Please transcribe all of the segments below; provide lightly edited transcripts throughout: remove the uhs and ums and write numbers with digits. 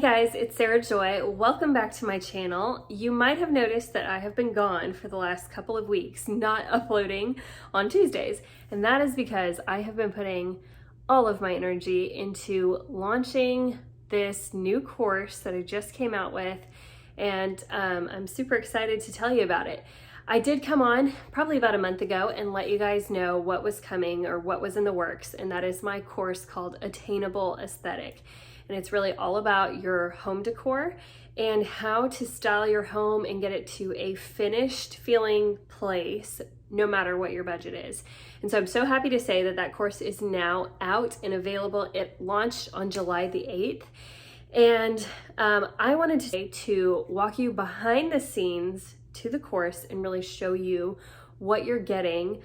Hey guys, it's Sarah Joy. Welcome back to my channel. You might have noticed that I have been gone for the last couple of weeks, not uploading on Tuesdays. And that is because I have been putting all of my energy into launching this new course that I just came out with. And I'm super excited to tell you about it. I did come on probably about a month ago and let you guys know what was coming or what was in the works. And that is my course called Attainable Aesthetic. And it's really all about your home decor and how to style your home and get it to a finished feeling place, no matter what your budget is. And so I'm so happy to say that that course is now out and available. It launched on July the 8th. And I wanted to walk you behind the scenes to the course and really show you what you're getting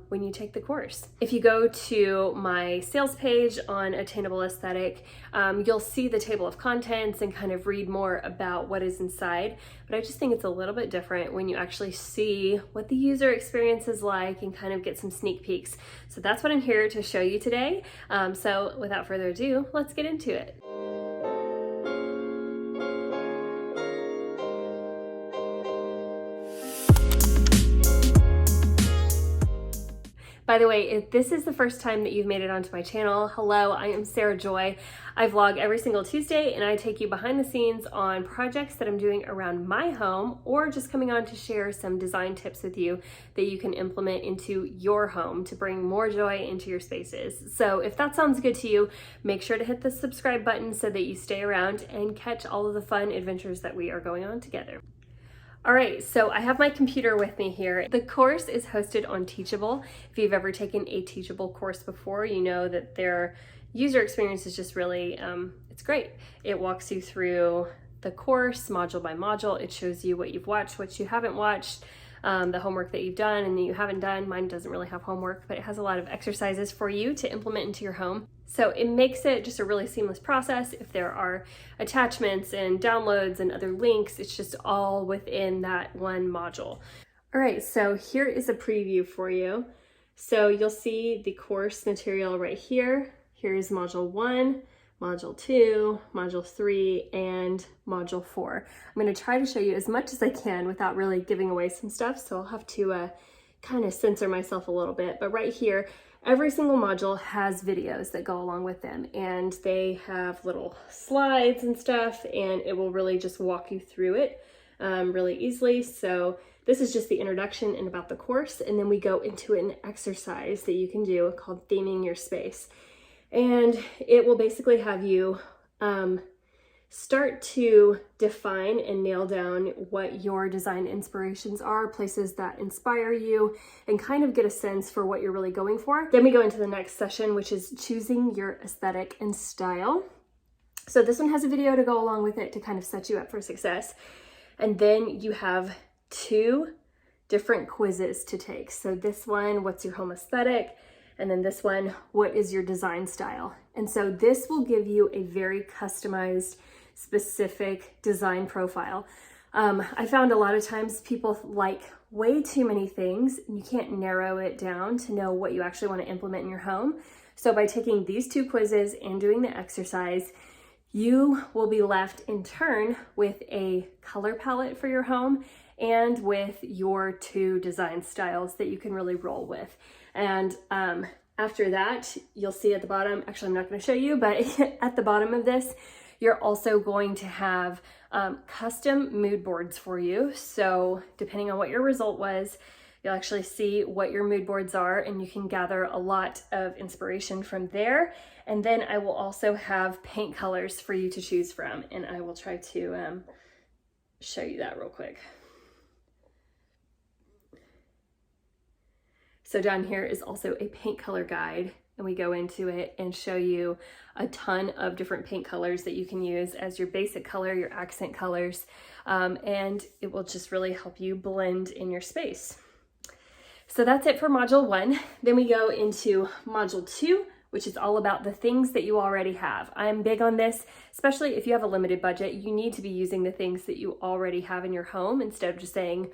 when you take the course. If you go to my sales page on Attainable Aesthetic, you'll see the table of contents and kind of read more about what is inside. But I just think it's a little bit different when you actually see what the user experience is like and kind of get some sneak peeks. So that's what I'm here to show you today. So without further ado, let's get into it. By the way, if this is the first time that you've made it onto my channel, hello, I am Sarah Joy. I vlog every single Tuesday and I take you behind the scenes on projects that I'm doing around my home or just coming on to share some design tips with you that you can implement into your home to bring more joy into your spaces. So if that sounds good to you, make sure to hit the subscribe button so that you stay around and catch all of the fun adventures that we are going on together. All right, so I have my computer with me here. The course is hosted on Teachable. If you've ever taken a Teachable course before, you know that their user experience is just really, it's great. It walks you through the course module by module. It shows you what you've watched, what you haven't watched, the homework that you've done and that you haven't done. Mine doesn't really have homework, but it has a lot of exercises for you to implement into your home. So it makes it just a really seamless process. If there are attachments and downloads and other links, it's just all within that one module. All right, so here is a preview for you. So you'll see the course material right here. Here's module 1, module 2, module 3, and module 4. I'm going to try to show you as much as I can without really giving away some stuff, so I'll have to kind of censor myself a little bit. But right here, every single module has videos that go along with them, and they have little slides and stuff, and it will really just walk you through it really easily. So this is just the introduction and about the course, and then we go into an exercise that you can do called theming your space. And it will basically have you start to define and nail down what your design inspirations are, places that inspire you, and kind of get a sense for what you're really going for. Then we go into the next session, which is choosing your aesthetic and style. So this one has a video to go along with it to kind of set you up for success. And then you have 2 different quizzes to take. So this one, what's your home aesthetic? And then this one, what is your design style? And so this will give you a very customized, specific design profile. I found a lot of times people like way too many things and you can't narrow it down to know what you actually want to implement in your home. So by taking these 2 quizzes and doing the exercise, you will be left in turn with a color palette for your home and with your 2 design styles that you can really roll with. And after that, you'll see at the bottom, actually I'm not going to show you, but at the bottom of this, you're also going to have custom mood boards for you. So depending on what your result was, you'll actually see what your mood boards are, and you can gather a lot of inspiration from there. And then I will also have paint colors for you to choose from, and I will try to show you that real quick. So down here is also a paint color guide, and we go into it and show you a ton of different paint colors that you can use as your basic color, your accent colors, and it will just really help you blend in your space. So that's it for module 1. Then we go into module 2, which is all about the things that you already have. I'm big on this, especially if you have a limited budget. You need to be using the things that you already have in your home instead of just saying,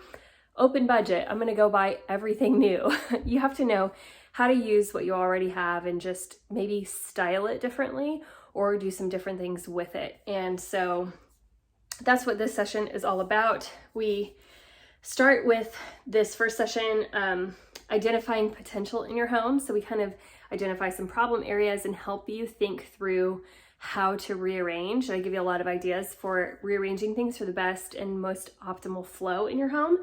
open budget, I'm gonna go buy everything new. You have to know how to use what you already have and just maybe style it differently or do some different things with it. And so that's what this session is all about. We start with this first session, identifying potential in your home. So we kind of identify some problem areas and help you think through how to rearrange. I give you a lot of ideas for rearranging things for the best and most optimal flow in your home.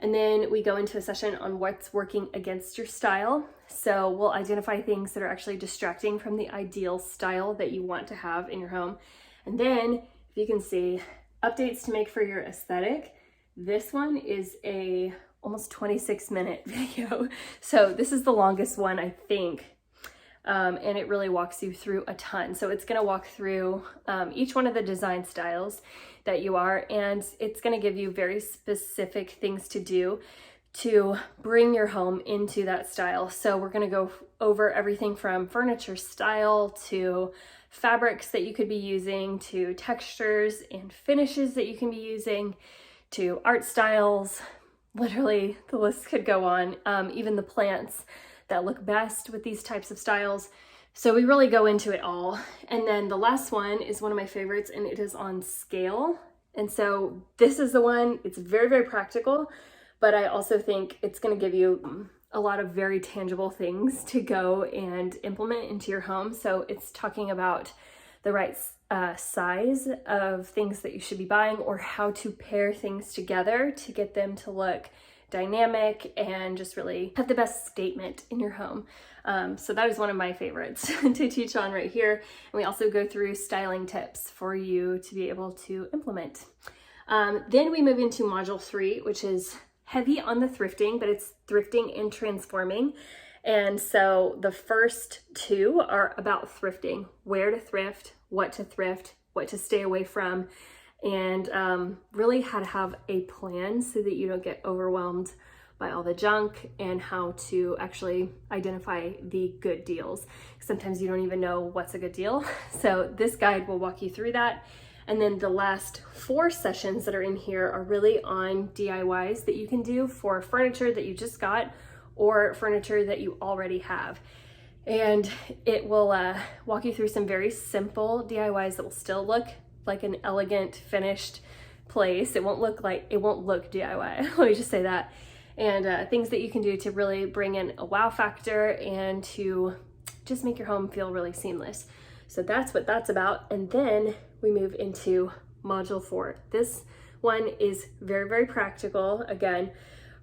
And then we go into a session on what's working against your style. So we'll identify things that are actually distracting from the ideal style that you want to have in your home. And then, if you can see, updates to make for your aesthetic. This one is a almost 26-minute video. So this is the longest one, I think. And it really walks you through a ton. So it's going to walk through each one of the design styles that you are, and it's going to give you very specific things to do to bring your home into that style. So we're going to go over everything from furniture style to fabrics that you could be using, to textures and finishes that you can be using, to art styles. Literally, the list could go on. Even the plants that look best with these types of styles. So we really go into it all. And then the last one is one of my favorites, and it is on scale. And so this is the one, it's very, very practical, but I also think it's going to give you a lot of very tangible things to go and implement into your home. So it's talking about the right size of things that you should be buying, or how to pair things together to get them to look dynamic and just really have the best statement in your home. So that is one of my favorites to teach on right here. And we also go through styling tips for you to be able to implement. Then we move into module 3, which is heavy on the thrifting, but it's thrifting and transforming. And so the first 2 are about thrifting, where to thrift, what to stay away from, and really how to have a plan so that you don't get overwhelmed by all the junk, and how to actually identify the good deals. Sometimes you don't even know what's a good deal. So this guide will walk you through that. And then the last 4 sessions that are in here are really on DIYs that you can do for furniture that you just got, or furniture that you already have. And it will walk you through some very simple DIYs that will still look like an elegant finished place. It won't look DIY. Let me just say that. And things that you can do to really bring in a wow factor and to just make your home feel really seamless. So that's what that's about. And then we move into module 4. This one is very, very practical. Again,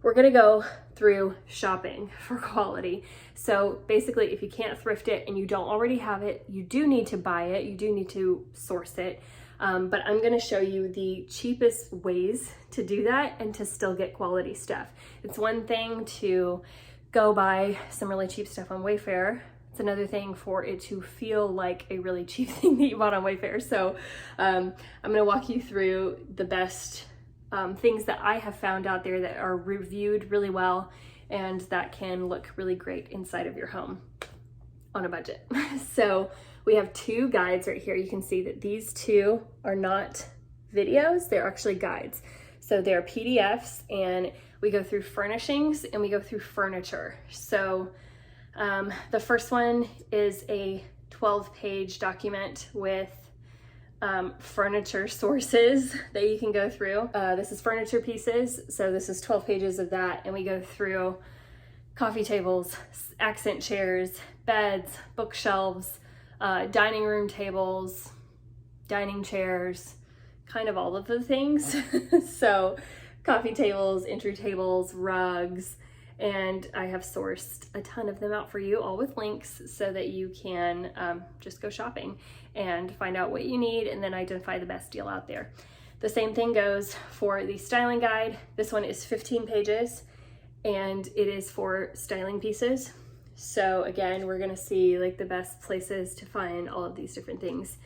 we're gonna go through shopping for quality. So basically, if you can't thrift it and you don't already have it, you do need to buy it, you do need to source it. But I'm gonna show you the cheapest ways to do that and to still get quality stuff. It's one thing to go buy some really cheap stuff on Wayfair. It's another thing for it to feel like a really cheap thing that you bought on Wayfair. So I'm gonna walk you through the best things that I have found out there that are reviewed really well and that can look really great inside of your home on a budget. So we have 2 guides right here. You can see that these 2 are not videos, they're actually guides. So they're PDFs, and we go through furnishings and we go through furniture. So the first one is a 12-page document with furniture sources that you can go through. This is furniture pieces, so this is 12 pages of that, and we go through coffee tables, accent chairs, beds, bookshelves, dining room tables, dining chairs, kind of all of the things. So coffee tables, entry tables, rugs, and I have sourced a ton of them out for you, all with links, so that you can just go shopping and find out what you need and then identify the best deal out there. The same thing goes for the styling guide. This one is 15 pages and it is for styling pieces. So again, we're gonna see like the best places to find all of these different things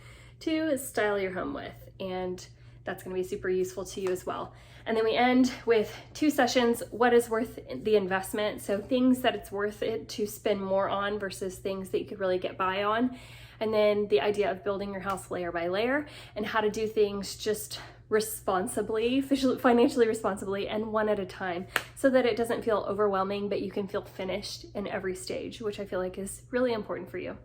to style your home with, and that's gonna be super useful to you as well. And then we end with 2 sessions, what is worth the investment? So things that it's worth it to spend more on versus things that you could really get by on. And then the idea of building your house layer by layer and how to do things just responsibly, financially responsibly, and one at a time, so that it doesn't feel overwhelming, but you can feel finished in every stage, which I feel like is really important for you.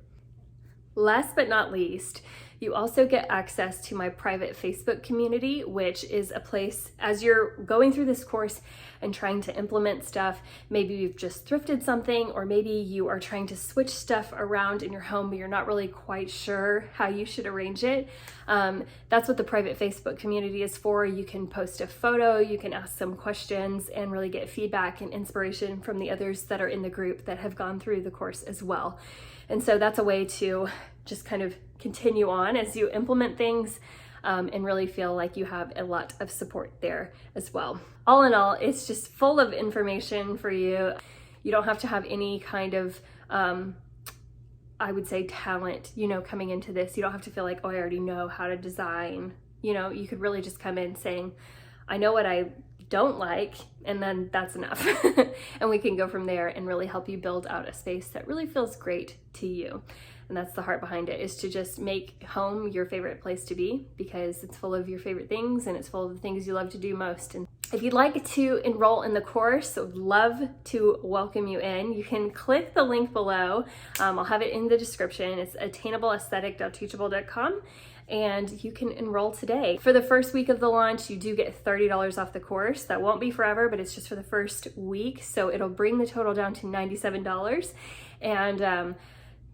Last but not least, you also get access to my private Facebook community, which is a place as you're going through this course and trying to implement stuff. Maybe you've just thrifted something, or maybe you are trying to switch stuff around in your home, but you're not really quite sure how you should arrange it. That's what the private Facebook community is for. You can post a photo, you can ask some questions, and really get feedback and inspiration from the others that are in the group that have gone through the course as well. And so that's a way to just kind of continue on as you implement things, and really feel like you have a lot of support there as well. All in all, it's just full of information for you. You don't have to have any kind of, I would say, talent, coming into this. You don't have to feel like, oh, I already know how to design. You could really just come in saying, I know what I don't like, and then that's enough. And we can go from there and really help you build out a space that really feels great to you. And that's the heart behind it, is to just make home your favorite place to be, because it's full of your favorite things and it's full of the things you love to do most. And if you'd like to enroll in the course, I would love to welcome you in. You can click the link below. I'll have it in the description. It's attainableaesthetic.teachable.com. And you can enroll today. For the first week of the launch, you do get $30 off the course. That won't be forever, but it's just for the first week. So it'll bring the total down to $97. And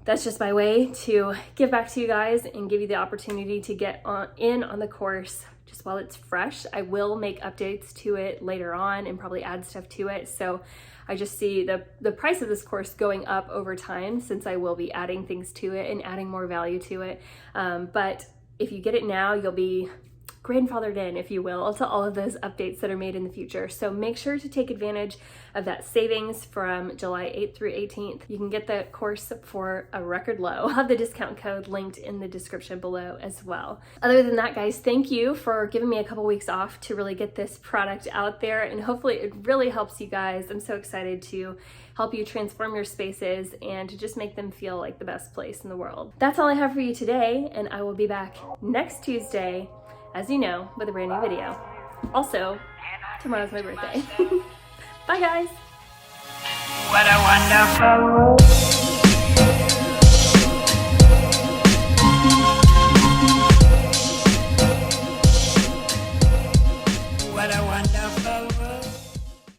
that's just my way to give back to you guys and give you the opportunity to get in on the course just while it's fresh. I will make updates to it later on and probably add stuff to it. So I just see the price of this course going up over time, since I will be adding things to it and adding more value to it. But if you get it now, you'll be grandfathered in, if you will, to all of those updates that are made in the future. So make sure to take advantage of that savings from July 8th through 18th. You can get the course for a record low. I'll have the discount code linked in the description below as well. Other than that, guys, thank you for giving me a couple weeks off to really get this product out there, and hopefully it really helps you guys. I'm so excited to help you transform your spaces and to just make them feel like the best place in the world. That's all I have for you today, and I will be back next Tuesday, as you know, with a brand new video. Also, tomorrow's my birthday. Bye, guys. What a wonderful